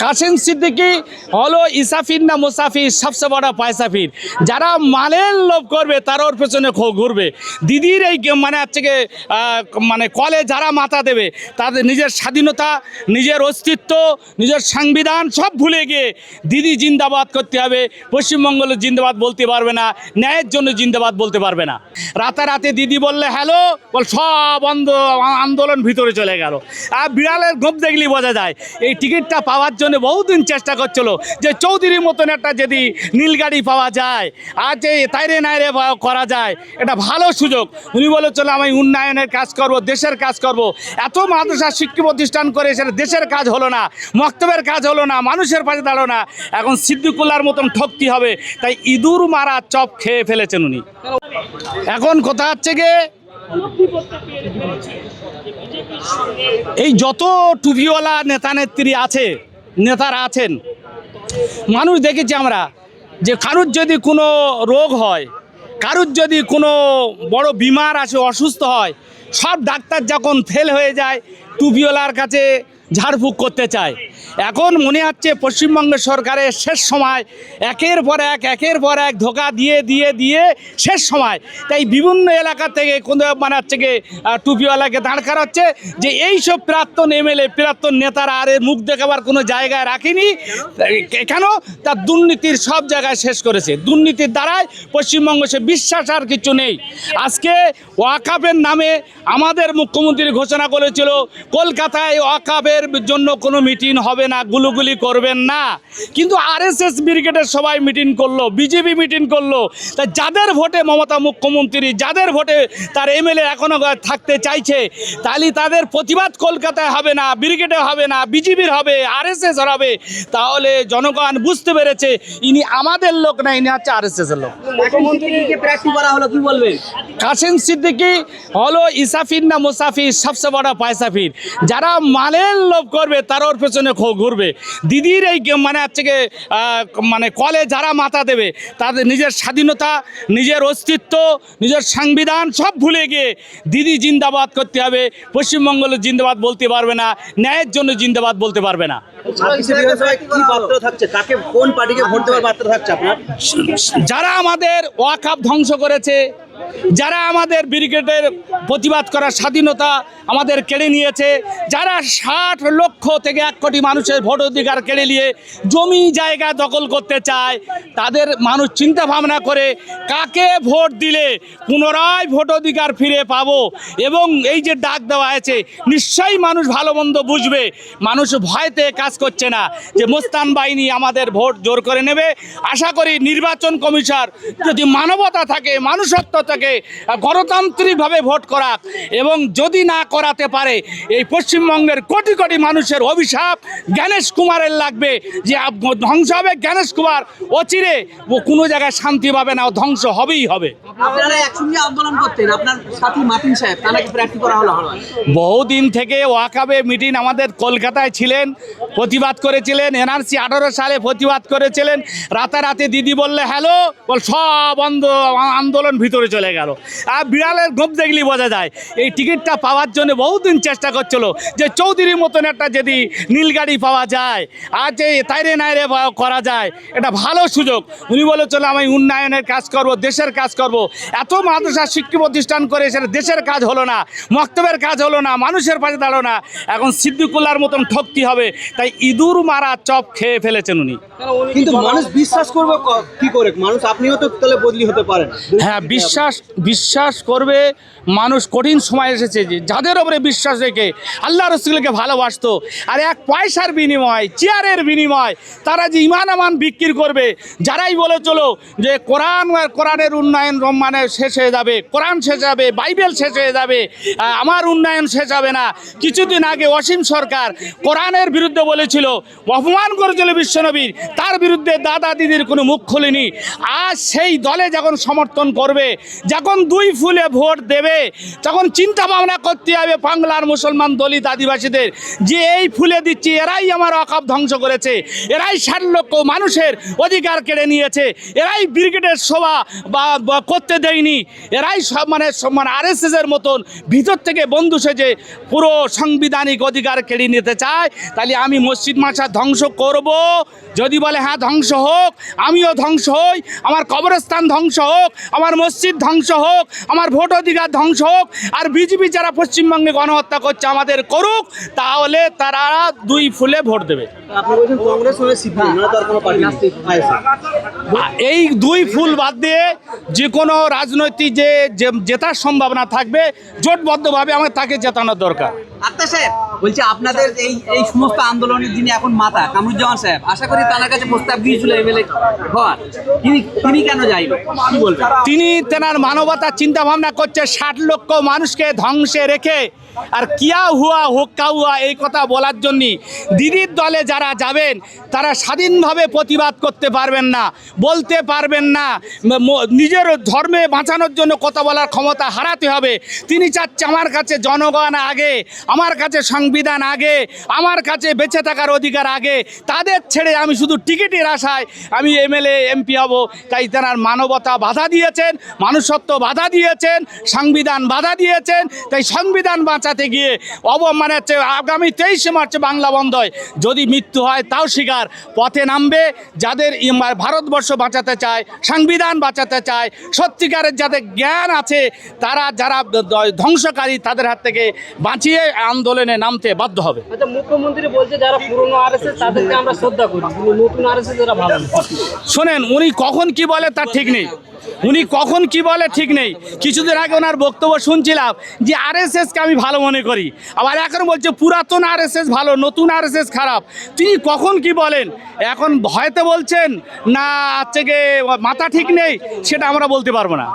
কাসেম সিদ্দিকী হলো ইসাফির না মুসাফির, সবচেয়ে বড় পয়সাফির। যারা মালের লোভ করবে তার ওর পেছনে ঘুরবে। দিদির এই মানে কলে যারা মাথা দেবে তাদের নিজের স্বাধীনতা, নিজের অস্তিত্ব, নিজের সংবিধান সব ভুলে গিয়ে দিদি জিন্দাবাদ করতে হবে। পশ্চিমবঙ্গের জিন্দাবাদ বলতে পারবে না, ন্যায়ের জন্য জিন্দাবাদ বলতে পারবে না। রাতারাতি দিদি বললে হ্যালো বল, সব আন্দোলন ভিতরে চলে গেল। আর বিড়ালের গোপ দেখলি বোঝা যায়। এই টিকিটটা পাওয়ার জন্য বহুদিন চেষ্টা করছিল যে চৌধুরীর মতন একটা যদি নীলগাড়ি পাওয়া যায় আর যে তাইরে নাইরে করা যায়, এটা ভালো সুযোগ। উনি বলে চলো আমি উন্নয়নের কাজ করব, দেশের কাজ করব। এত মাদ্রাসা শিক্ষা প্রতিষ্ঠান করে সেটা দেশের কাজ হলো না, মক্তবের কাজ হলো না, মানুষের পাশে দাঁড়ো না। এখন সিদ্দিকুল্লাহর মতন ঠকতে হবে, তাই ইঁদুর মারা চপ খেয়ে ফেলেছেন উনি। এখন কথা হচ্ছে গিয়ে এই যত টুপিওয়ালা নেতা নেত্রী আছে, নেতারা আছেন, মানুষ দেখেছি আমরা যে কারুর যদি কোনো রোগ হয়, কারুর যদি কোনো বড় বিমার আসে, অসুস্থ হয়, সব ডাক্তার যখন ফেল হয়ে যায় টুপিওয়ালার কাছে ঝাড়ফুঁক করতে চায়। এখন মনে হচ্ছে পশ্চিমবঙ্গ সরকারের শেষ সময়, একের পর এক ধোঁকা দিয়ে দিয়ে দিয়ে শেষ সময়। তাই বিভিন্ন এলাকা থেকে কোনো মানে হচ্ছে গিয়ে টুপিওয়ালাকে দাঁড় করাচ্ছে যে এইসব প্রাক্তন এমএলএ, প্রাক্তন নেতারা আর মুখ দেখাবার কোনো জায়গায় রাখেনি। কেন? তার দুর্নীতির সব জায়গায় শেষ করেছে। দুর্নীতির দ্বারাই পশ্চিমবঙ্গে সে বিশ্বাস আর কিছু নেই। আজকে ওয়াকাফের নামে আমাদের মুখ্যমন্ত্রী ঘোষণা করেছিল কলকাতায় ওয়াকাফের জন্য কোনো মিটিং হবে না, গুলুগুলি করবেন না। কিন্তু আরএসএস ব্রিগেডের সবাই মিটিং করলো, বিজেপি মিটিং করলো। তা যাদের ভোটে মমতা মুখ্যমন্ত্রী, যাদের ভোটে তার এমএলএ এখনও থাকতে চাইছে, তাহলে তাদের প্রতিবাদ কলকাতায় হবে না, ব্রিগেডে হবে না, বিজেপির হবে, আরএসএস হবে। তাহলে জনগণ বুঝতে পেরেছে ইনি আমাদের লোক না, ইনি হচ্ছে আরএসএসের লোক। কাসেম সিদ্দিকী হলো ইসাফির না মুসাফির, সবচেয়ে বড় পয়সাফির। যারা মালের লোভ করবে তার ওর পেছনে ঘুরবে। দিদির এই মানে কলে যারা মাথা দেবে তাদের নিজের স্বাধীনতা, নিজের অস্তিত্ব, নিজের সংবিধান সব ভুলে গিয়ে দিদি জিন্দাবাদ করতে হবে। পশ্চিমবঙ্গের জিন্দাবাদ বলতে পারবে না, ন্যায়ের জন্য জিন্দাবাদ বলতে পারবে না। যারা আমাদের ওয়াকাফ ধ্বংস করেছে, যারা আমাদের ব্রিগেডের প্রতিবাদ করার স্বাধীনতা আমাদের কেড়ে নিয়েছে, যারা 60 লক্ষ থেকে 1 কোটি মানুষের ভোট অধিকার কেড়ে নিয়ে জমি জায়গা দখল করতে চায়, তাদের মানুষ চিন্তা ভাবনা করে কাকে ভোট দিলে পুনরায় ভোট অধিকার ফিরে পাবো। এবং এই যে ডাক দেওয়া আছে, নিশ্চয়ই মানুষ ভালো মন্দ বুঝবে। মানুষ ভয়তে কাজ করছে না যে মোস্তান বাহিনী আমাদের ভোট জোর করে নেবে। আশা করি নির্বাচন কমিশন যদি মানবতা থাকে, মানুষত্ব থাকে, গণতান্ত্রিকভাবে ভোট করাক। এবং যদি না করাতে পারে, এই পশ্চিমবঙ্গের কোটি কোটি মানুষের অভিশাপ জ্ঞানেশ কুমারের লাগবে, যে ধ্বংস হবে জ্ঞানেশ কুমার। অচিরে ও কোনো জায়গায় শান্তি পাবে না, ও ধ্বংস হবেই হবে। আপনারা একসঙ্গে আন্দোলন করতেন, আপনার সাথী মাতিন সাহেব তাকে প্রার্থী করা হলো। বহুদিন থেকে ওয়াকাফে মিটিং আমাদের কলকাতায় ছিলেন, প্রতিবাদ করেছিলেন। এনআরসি 18 সালে প্রতিবাদ করেছিলেন। রাতারাতি দিদি বললে হ্যালো বল, সব আন্দোলন ভিতরে চলে গেল। আর বিড়ালের গোপ দেখলি বোঝা যায়। এই টিকিটটা পাওয়ার জন্য বহুদিন চেষ্টা করছিল যে চৌধুরীর মতন একটা যদি নীলগাড়ি পাওয়া যায় আর যে তাইরে নাইরে করা যায়, এটা ভালো সুযোগ। উনি বলে চলো আমি উন্নয়নের কাজ করব, দেশের কাজ করব। এত মাদ্রাসা শিক্ষা প্রতিষ্ঠান করে সেটা দেশের কাজ হলো না, মক্তবের কাজ হলো না, মানুষের পাশে দাঁড়ো না। এখন সিদ্দিকুল্লাহর মতন ঠকতে হবে, তাই ইঁদুর মারা চপ খেয়ে ফেলেছেন উনি। কিন্তু মানুষ বিশ্বাস করবে কি করে? মানুষ আপনিও তো তাহলে বদলি হতে পারেন। হ্যাঁ, বিশ্বাস করবে মানুষ। কঠিন সময় এসেছে যে যাদের ওপরে বিশ্বাস রেখে আল্লাহ রসুলকে ভালোবাসতো, আর 1 পয়সার বিনিময়, চেয়ারের বিনিময় তারা যে ইমান আমান বিক্রি করবে। যারাই বলে চলো যে কোরআনের উন্নয়ন মানে শেষ হয়ে যাবে, কোরআন শেষ হবে, বাইবেল শেষ হয়ে যাবে, আমার উন্নয়ন শেষ হবে না। কিছুদিন আগে অসীম সরকার কোরআনের বিরুদ্ধে বলেছিল, অপমান করেছিল বিশ্বনবীর, তার বিরুদ্ধে দাদা দিদির কোনো মুখ খোলেনি। আজ সেই দলে যখন সমর্থন করবে, যখন 2 ফুলে ভোট দেবে, তখন চিন্তা ভাবনা করতে হবে বাংলার মুসলমান দলিত আদিবাসীদের যে এই ফুলে দিচ্ছি, এরাই আমার ওয়াকাফ ধ্বংস করেছে, এরাই 60 লক্ষ মানুষের অধিকার কেড়ে নিয়েছে, এরাই ব্রিগেডের সভা বা করতে দেয়নি, এরাই সব মানে আরএসএসের মতন ভিতর থেকে বন্ধু সেজে পুরো সাংবিধানিক অধিকার কেড়ে নিতে চায়। তাহলে আমি মসজিদ মাছা ধ্বংস করব, যদি বলে হ্যাঁ ধ্বংস হোক, আমিও ধ্বংস হই, আমার কবরস্থান ধ্বংস হোক, আমার মসজিদ ধ্বংস হোক, আমার ভোট অধিকার ধ্বংস হোক, আর বিজেপি যারা পশ্চিমবঙ্গে গণহত্যা করছে আমাদের করুক, তাহলে তারা দুই ফুলে ভোট দেবে। আপনি বলছেন কংগ্রেস হলে সিপিএম, না তার কোনো পার্টি এই দুই ফুল বাদ দিয়ে যে কোনো রাজনৈতিক জেতার সম্ভাবনা থাকবে, জোটবদ্ধভাবে আমার তাকে জেতানোর দরকার। আক্তার সাহেব বলছে আপনাদের এই এই সমস্ত আন্দোলনের যিনি এখন মাথা কামরুজ্জামান সাহেব, আশা করি তার কাছে প্রস্তাব দিয়েছিল এমএলএ হওয়ার, তিনি কেন যাইল, কি বলবেন? তিনি তেনার মানবতার চিন্তা ভাবনা করছে 60 লক্ষ মানুষকে ধ্বংসে রেখে, আর কিয়া হুয়া হোক্কা হুয়া এই কথা বলার জন্য দিদির দলে যারা যাবেন তারা স্বাধীনভাবে প্রতিবাদ করতে পারবেন না, বলতে পারবেন না, নিজের ধর্মে বাঁচানোর জন্য কথা বলার ক্ষমতা হারাতে হবে। তিনি চাচ্ছে আমার কাছে জনগণ আগে, আমার কাছে সংবিধান আগে, আমার কাছে বেঁচে থাকার অধিকার আগে, তাদের ছেড়ে আমি শুধু টিকিটের আশায় আমি এমএলএ এমপি হব। তাই তেনার মানবতা বাধা দিয়েছেন, মানুষত্ব বাধা দিয়েছেন, সংবিধান বাধা দিয়েছেন। তাই সংবিধান বাঁচাতে গিয়ে মানে হচ্ছে আগামী 23শে মার্চ বাংলা বন্ধ হয়, যদি মৃত্যু হয় তাও স্বীকার, পথে নামবে। যাদের ভারতবর্ষ বাঁচাতে চায়, সংবিধান বাঁচাতে চায়, সত্যিকারের যাদের জ্ঞান আছে, তারা যারা ধ্বংসকারী তাদের হাত থেকে বাঁচিয়ে আন্দোলনে নামতে বাধ্য হবে। আচ্ছা, মুখ্যমন্ত্রী বলছে যারা পুরনো আরএসএস তাদেরকে আমরা শ্রদ্ধা করি, কিন্তু নতুন আরএসএস যারা ভালো না। শোনেন, উনি কখন কি বলে তার ঠিক নেই, উনি কখন কি বলে ঠিক নেই। কিছুদিন আগে ওনার বক্তব্য শুনছিলাম যে আরএসএসকে আমি ভালো মনে করি, আবার এখন বলছে পুরাতন আরএসএস ভালো, নতুন আরএসএস খারাপ। তিনি কখন কি বলেন, এখন ভয়তে বলছেন না হচ্ছে গিয়ে মাথা ঠিক নেই, সেটা আমরা বলতে পারবো না।